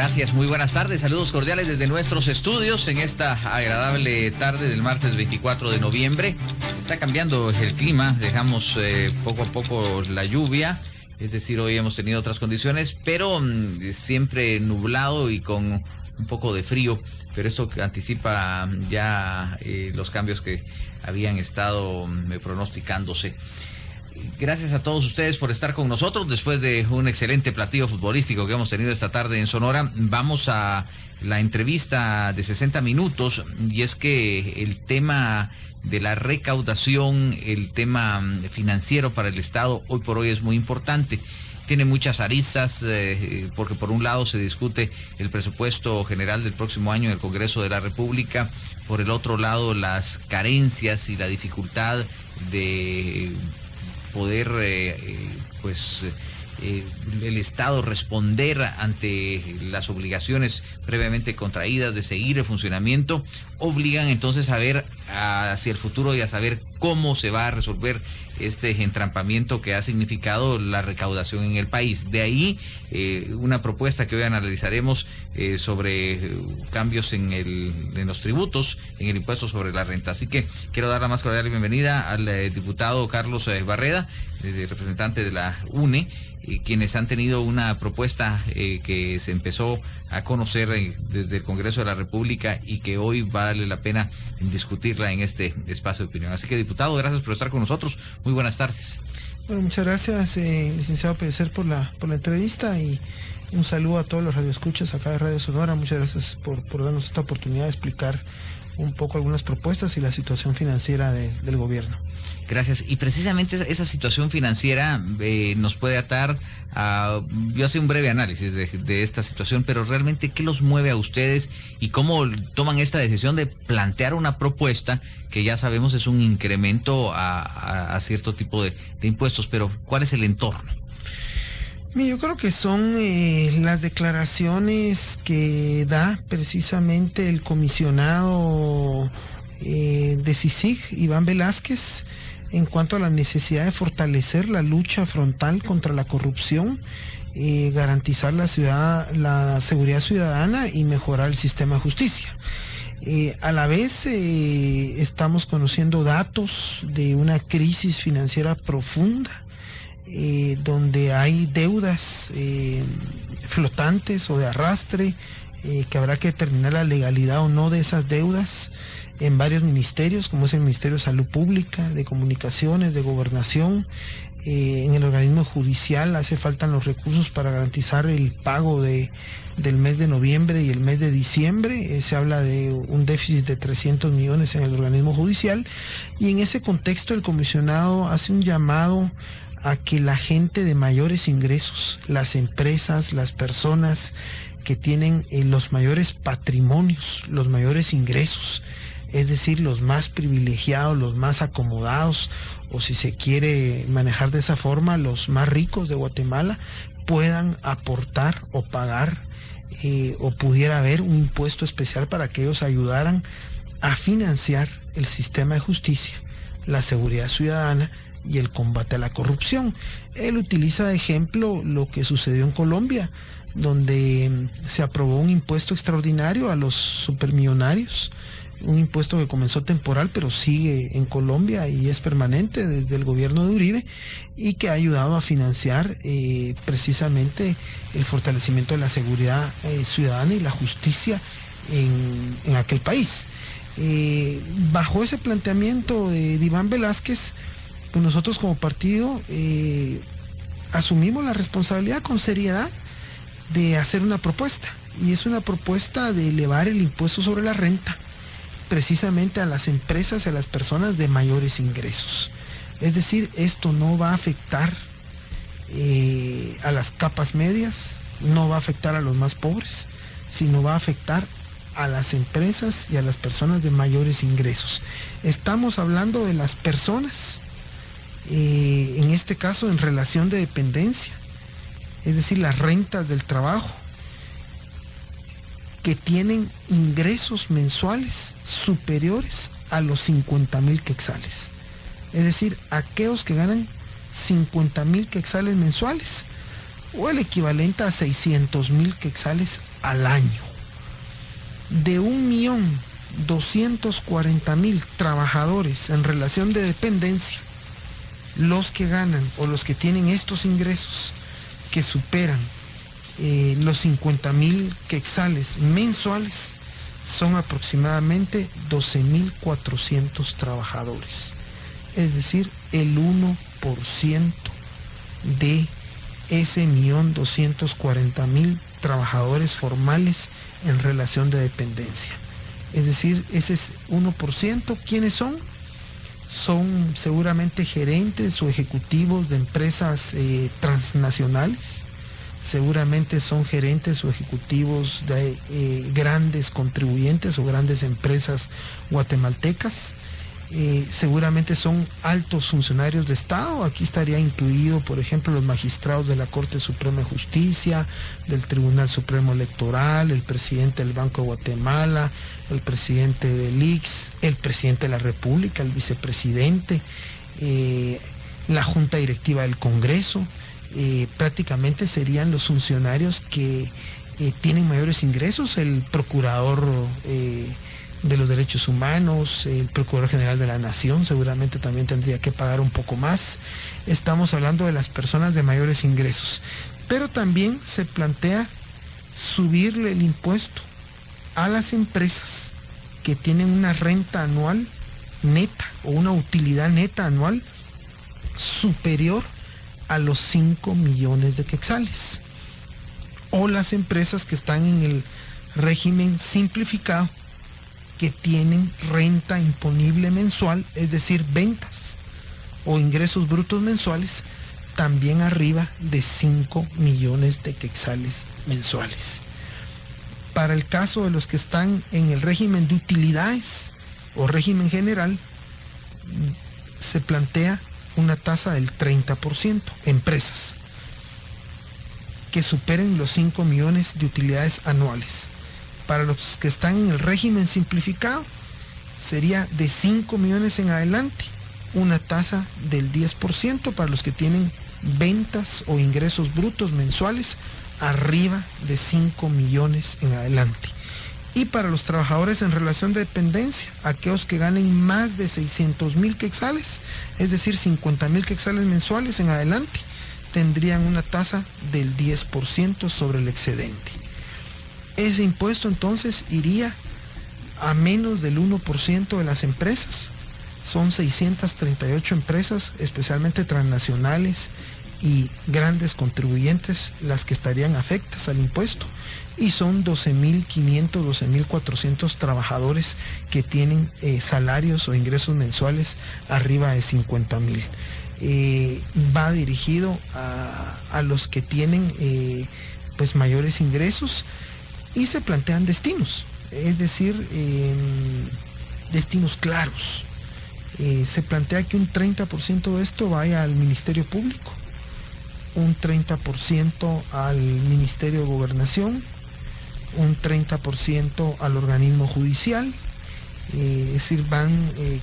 Gracias, muy buenas tardes, saludos cordiales desde nuestros estudios en esta agradable tarde del martes 24 de noviembre. Está cambiando el clima, dejamos poco a poco la lluvia, es decir, hoy hemos tenido otras condiciones, pero siempre nublado y con un poco de frío, pero esto anticipa ya los cambios que habían estado pronosticándose. Gracias a todos ustedes por estar con nosotros después de un excelente platillo futbolístico que hemos tenido esta tarde en Sonora. Vamos a la entrevista de 60 minutos y es que el tema de la recaudación, el tema financiero para el Estado hoy por hoy es muy importante. Tiene muchas aristas porque por un lado se discute el presupuesto general del próximo año en el Congreso de la República, por el otro lado las carencias y la dificultad de poder el Estado responder ante las obligaciones previamente contraídas de seguir el funcionamiento, obligan entonces a ver hacia el futuro y a saber cómo se va a resolver este entrampamiento que ha significado la recaudación en el país. De ahí una propuesta que hoy analizaremos sobre cambios en los tributos, en el impuesto sobre la renta. Así que quiero dar la más cordial bienvenida al diputado Carlos Barreda, representante de la UNE, quienes han tenido una propuesta que se empezó a conocer desde el Congreso de la República y que hoy vale la pena discutirla en este espacio de opinión. Así que, diputado, gracias por estar con nosotros. Muy buenas tardes. Bueno, muchas gracias, licenciado Pellicer, por la entrevista, y un saludo a todos los radioescuchas acá de Radio Sonora. Muchas gracias por darnos esta oportunidad de explicar un poco algunas propuestas y la situación financiera del gobierno. Gracias. Y precisamente esa situación financiera nos puede atar a... Yo hice un breve análisis de esta situación, pero realmente, ¿qué los mueve a ustedes y cómo toman esta decisión de plantear una propuesta que ya sabemos es un incremento a cierto tipo de impuestos? Pero, ¿cuál es el entorno? Yo creo que son las declaraciones que da precisamente el comisionado de CICIG, Iván Velázquez, en cuanto a la necesidad de fortalecer la lucha frontal contra la corrupción, garantizar la seguridad ciudadana y mejorar el sistema de justicia. A la vez estamos conociendo datos de una crisis financiera profunda, donde hay deudas flotantes o de arrastre, que habrá que determinar la legalidad o no de esas deudas en varios ministerios, como es el Ministerio de Salud Pública, de Comunicaciones, de Gobernación. En el organismo judicial hace falta los recursos para garantizar el pago del mes de noviembre y el mes de diciembre. Se habla de un déficit de 300 millones en el organismo judicial, y en ese contexto el comisionado hace un llamado a que la gente de mayores ingresos, las empresas, las personas que tienen los mayores patrimonios, los mayores ingresos, es decir, los más privilegiados, los más acomodados, o si se quiere manejar de esa forma, los más ricos de Guatemala, puedan aportar o pagar o pudiera haber un impuesto especial para que ellos ayudaran a financiar el sistema de justicia, la seguridad ciudadana y el combate a la corrupción. Él utiliza de ejemplo lo que sucedió en Colombia, donde se aprobó un impuesto extraordinario a los supermillonarios, un impuesto que comenzó temporal pero sigue en Colombia y es permanente desde el gobierno de Uribe, y que ha ayudado a financiar precisamente el fortalecimiento de la seguridad ciudadana y la justicia en aquel país. Bajo ese planteamiento de Iván Velázquez, pues nosotros como partido asumimos la responsabilidad con seriedad de hacer una propuesta, y es una propuesta de elevar el impuesto sobre la renta precisamente a las empresas y a las personas de mayores ingresos. Es decir, esto no va a afectar a las capas medias, no va a afectar a los más pobres, sino va a afectar a las empresas y a las personas de mayores ingresos. Estamos hablando de las personas, en este caso en relación de dependencia, es decir, las rentas del trabajo, que tienen ingresos mensuales superiores a los 50,000 quetzales. Es decir, aquellos que ganan 50,000 quetzales mensuales, o el equivalente a 600,000 quetzales al año. De 1.240.000 trabajadores en relación de dependencia, los que ganan o los que tienen estos ingresos que superan los 50.000 quetzales mensuales son aproximadamente 12.400 trabajadores. Es decir, el 1% de ese 1.240.000 trabajadores formales en relación de dependencia. Es decir, ese es 1%. ¿Quiénes son? Son seguramente gerentes o ejecutivos de empresas transnacionales. Seguramente son gerentes o ejecutivos de grandes contribuyentes o grandes empresas guatemaltecas. Seguramente son altos funcionarios de Estado. Aquí estaría incluido, por ejemplo, los magistrados de la Corte Suprema de Justicia, del Tribunal Supremo Electoral, el presidente del Banco de Guatemala, el presidente del ICS, el presidente de la República, el vicepresidente, la Junta Directiva del Congreso. Prácticamente serían los funcionarios que tienen mayores ingresos, el procurador de los derechos humanos, el Procurador General de la Nación seguramente también tendría que pagar un poco más. Estamos hablando de las personas de mayores ingresos, pero también se plantea subirle el impuesto a las empresas que tienen una renta anual neta o una utilidad neta anual superior a los 5 millones de quetzales, o las empresas que están en el régimen simplificado, que tienen renta imponible mensual, es decir, ventas o ingresos brutos mensuales, también arriba de 5 millones de quetzales mensuales. Para el caso de los que están en el régimen de utilidades o régimen general, se plantea una tasa del 30%, empresas que superen los 5 millones de utilidades anuales. Para los que están en el régimen simplificado, sería de 5 millones en adelante, una tasa del 10% para los que tienen ventas o ingresos brutos mensuales arriba de 5 millones en adelante. Y para los trabajadores en relación de dependencia, aquellos que ganen más de 600.000 quetzales, es decir, 50.000 quetzales mensuales en adelante, tendrían una tasa del 10% sobre el excedente. Ese impuesto entonces iría a menos del 1% de las empresas. Son 638 empresas, especialmente transnacionales y grandes contribuyentes, las que estarían afectas al impuesto. Y son 12.500, 12.400 trabajadores que tienen salarios o ingresos mensuales arriba de 50.000. Va dirigido a los que tienen pues mayores ingresos, y se plantean destinos, es decir, destinos claros. Se plantea que un 30% de esto vaya al Ministerio Público, un 30% al Ministerio de Gobernación, un 30% al organismo judicial, es decir, van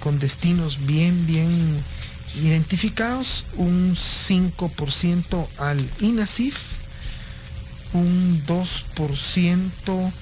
con destinos bien identificados, un 5% al INASIF, un 2%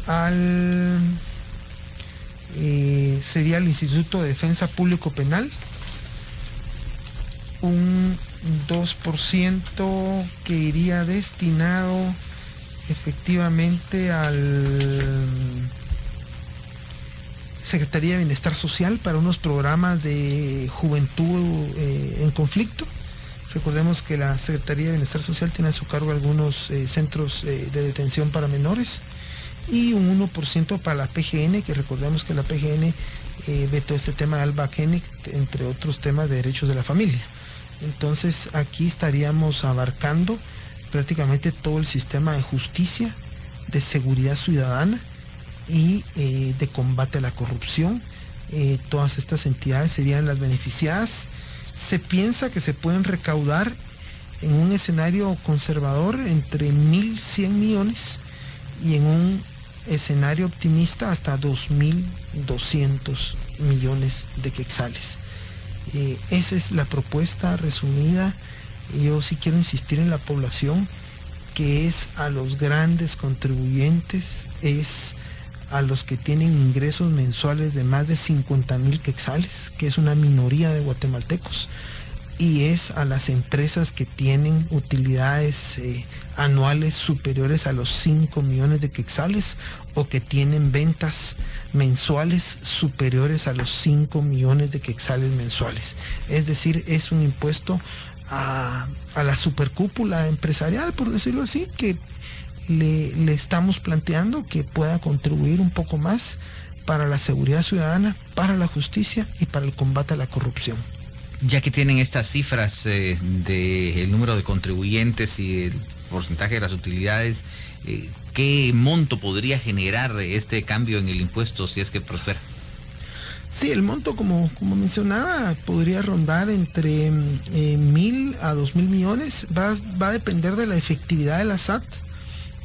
al sería el Instituto de Defensa Público Penal, un 2% que iría destinado efectivamente al Secretaría de Bienestar Social para unos programas de juventud en conflicto. Recordemos que la Secretaría de Bienestar Social tiene a su cargo algunos centros de detención para menores, y un 1% para la PGN, que recordemos que la PGN ve todo este tema de Alba Koenig, entre otros temas de derechos de la familia. Entonces aquí estaríamos abarcando prácticamente todo el sistema de justicia, de seguridad ciudadana y de combate a la corrupción. Todas estas entidades serían las beneficiadas. Se piensa que se pueden recaudar en un escenario conservador entre 1.100 millones y en un escenario optimista hasta 2.200 millones de quetzales. Esa es la propuesta resumida. Yo sí quiero insistir en la población que es a los grandes contribuyentes, es a los que tienen ingresos mensuales de más de 50,000 quetzales, que es una minoría de guatemaltecos, y es a las empresas que tienen utilidades anuales superiores a los 5 millones de quetzales o que tienen ventas mensuales superiores a los 5 millones de quetzales mensuales. Es decir, es un impuesto a la supercúpula empresarial, por decirlo así, que le estamos planteando que pueda contribuir un poco más para la seguridad ciudadana, para la justicia y para el combate a la corrupción. Ya que tienen estas cifras del número de contribuyentes y el porcentaje de las utilidades, ¿qué monto podría generar este cambio en el impuesto si es que prospera? Sí, el monto, como mencionaba, podría rondar entre 1,000 a 2,000 millones. Va a depender de la efectividad de la SAT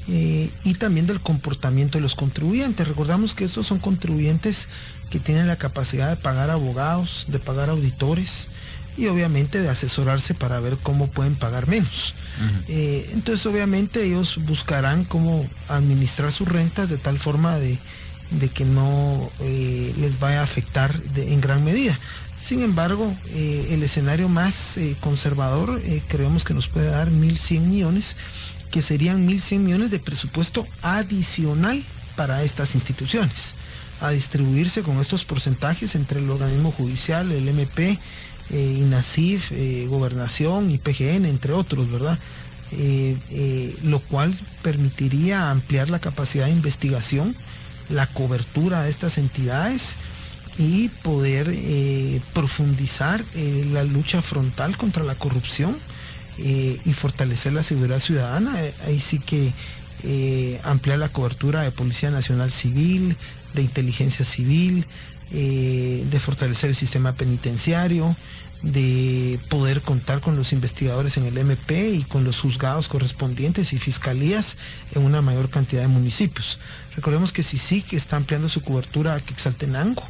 y también del comportamiento de los contribuyentes. Recordamos que estos son contribuyentes que tienen la capacidad de pagar abogados, de pagar auditores y obviamente de asesorarse para ver cómo pueden pagar menos. Entonces obviamente ellos buscarán cómo administrar sus rentas de tal forma de que no les vaya a afectar en gran medida. Sin embargo, el escenario más conservador creemos que nos puede dar 1,100 millones, que serían 1,100 millones de presupuesto adicional para estas instituciones, a distribuirse con estos porcentajes entre el organismo judicial, el MP, INASIF, Gobernación y PGN, entre otros, ¿verdad? Lo cual permitiría ampliar la capacidad de investigación, la cobertura de estas entidades y poder profundizar la lucha frontal contra la corrupción y fortalecer la seguridad ciudadana. Ahí sí que ampliar la cobertura de Policía Nacional Civil, de Inteligencia Civil, de fortalecer el sistema penitenciario, de poder contar con los investigadores en el MP y con los juzgados correspondientes y fiscalías en una mayor cantidad de municipios. Recordemos que CICIG está ampliando su cobertura a Quetzaltenango.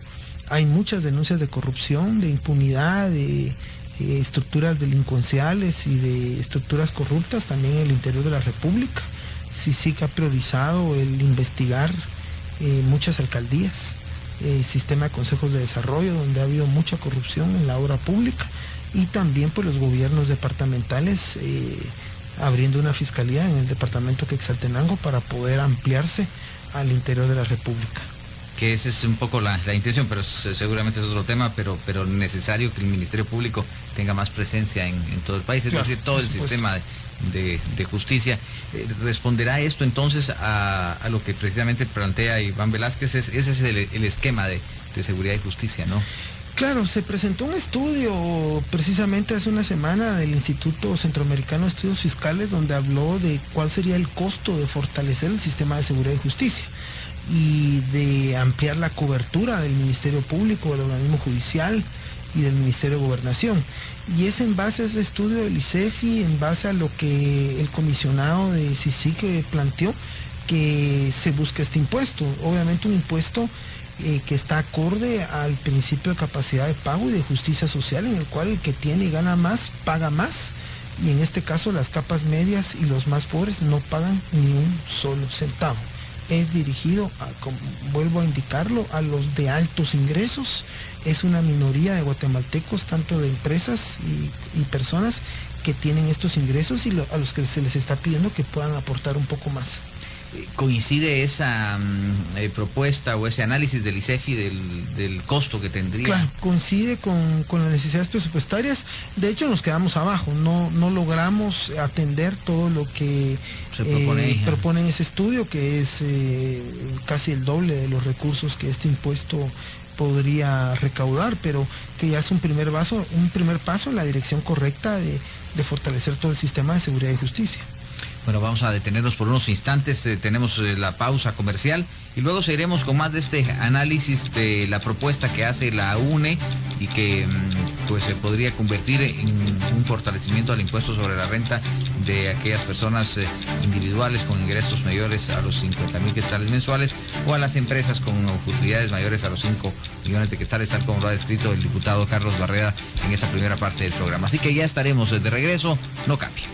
Hay muchas denuncias de corrupción, de impunidad, de estructuras delincuenciales y de estructuras corruptas también en el interior de la República. CICIG ha priorizado el investigar muchas alcaldías, sistema de consejos de desarrollo donde ha habido mucha corrupción en la obra pública, y también pues los gobiernos departamentales abriendo una fiscalía en el departamento Quetzaltenango para poder ampliarse al interior de la República. Que esa es un poco la intención, pero seguramente es otro tema, pero necesario que el Ministerio Público tenga más presencia en todo el país, es decir, todo el sistema de justicia. ¿Responderá esto entonces a lo que precisamente plantea Iván Velázquez? Ese es el esquema de seguridad y justicia, ¿no? Claro, se presentó un estudio precisamente hace una semana del Instituto Centroamericano de Estudios Fiscales, donde habló de cuál sería el costo de fortalecer el sistema de seguridad y justicia y de ampliar la cobertura del Ministerio Público, del organismo judicial y del Ministerio de Gobernación. Y es en base a ese estudio del ICEFI, en base a lo que el comisionado de CICIG planteó, que se busca este impuesto. Obviamente un impuesto que está acorde al principio de capacidad de pago y de justicia social, en el cual el que tiene y gana más, paga más. Y en este caso las capas medias y los más pobres no pagan ni un solo centavo. Es dirigido, vuelvo a indicarlo, a los de altos ingresos. Es una minoría de guatemaltecos, tanto de empresas y personas que tienen estos ingresos y a los que se les está pidiendo que puedan aportar un poco más. ¿Coincide esa propuesta o ese análisis del ICEFI del costo que tendría? Claro, coincide con las necesidades presupuestarias. De hecho, nos quedamos abajo, no logramos atender todo lo que se propone en ese estudio, que es casi el doble de los recursos que este impuesto podría recaudar, pero que ya es un primer paso en la dirección correcta de fortalecer todo el sistema de seguridad y justicia. Bueno, vamos a detenernos por unos instantes, tenemos la pausa comercial y luego seguiremos con más de este análisis de la propuesta que hace la UNE y que pues se podría convertir en un fortalecimiento al impuesto sobre la renta de aquellas personas individuales con ingresos mayores a los 50,000 quetzales mensuales o a las empresas con utilidades mayores a los 5 millones de quetzales, tal como lo ha descrito el diputado Carlos Barreda en esta primera parte del programa. Así que ya estaremos de regreso, no cambie.